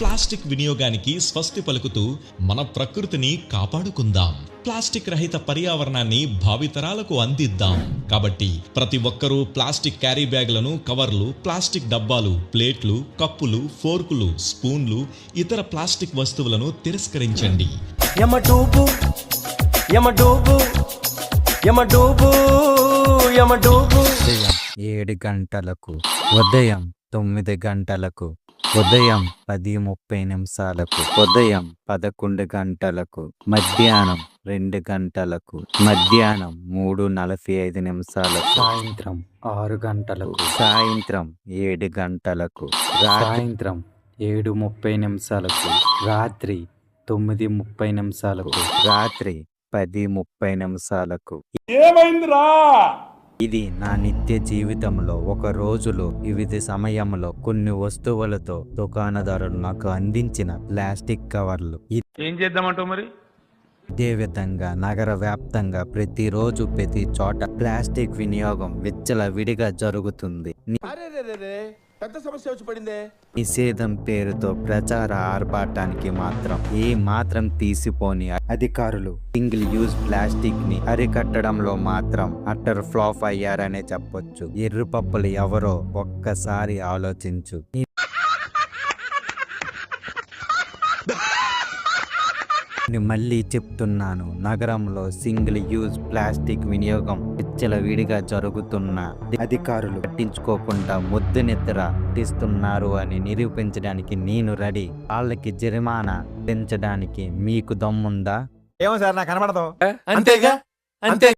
Plastic వినియోగానికి స్వస్తి పలుకుతూ మన ప్రకృతిని కాపాడుకుందాం. ప్లాస్టిక్ రహిత పర్యావరణాన్ని భావితరాలకు అందిద్దాం. కాబట్టి ప్రతి ఒక్కరూ ప్లాస్టిక్ క్యారీ బ్యాగులను, కవర్లు, ప్లాస్టిక్ డబ్బాలు, ప్లేట్లు, కప్పులు, ఫోర్కులు, స్పూన్లు, ఇతర ప్లాస్టిక్ వస్తువులను తిరస్కరించండి. యమడూబు యమడూబు యమడూబు యమడూబు. ఉదయం 7 గంటలకు, ఉదయం 9 గంటలకు, ఉదయం 10:30, ఉదయం 11 గంటలకు, మధ్యాహ్నం 2 గంటలకు, మధ్యాహ్నం 3:45, సాయంత్రం 6 గంటలకు, సాయంత్రం 7 గంటలకు, సాయంత్రం 7:30, రాత్రి 9:30, రాత్రి 10:30. ఇది నా నిత్య జీవితంలో ఒక రోజులో వివిధ సమయంలో కొన్ని వస్తువులతో దుకాణదారులు నాకు అందించిన ప్లాస్టిక్ కవర్లు. ఏం చేద్దామంటావు మరి? ఇదే విధంగా నగర వ్యాప్తంగా ప్రతిరోజు ప్రతి చోట ప్లాస్టిక్ వినియోగం విచ్చలవిడిగా జరుగుతుంది. పెద్ద సమస్య వచ్చి పడిందే. నిషేధం పేరుతో ప్రచార ఆర్భాటానికి మాత్రం ఏ మాత్రం తీసిపోని అధికారులు సింగిల్ యూజ్ ప్లాస్టిక్ ని అరికట్టడంలో మాత్రం అట్టర్ ఫ్లాప్ అయ్యారనే చెప్పొచ్చు. ఎర్రిపప్పులు ఎవరో ఒక్కసారి ఆలోచించు. నేను మళ్ళీ చెప్తున్నాను, నగరంలో సింగిల్ యూజ్ ప్లాస్టిక్ వినియోగం విచ్చలవిడిగా జరుగుతున్న అధికారులు పట్టించుకోకుండా ముద్దు నిద్ర తీస్తున్నారు అని నిరూపించడానికి నేను రెడీ. వాళ్ళకి జరిమానా పెంచడానికి మీకు దమ్ముందా? ఏమో సార్ నాకు కనబడదు. అంతేగా అంతే.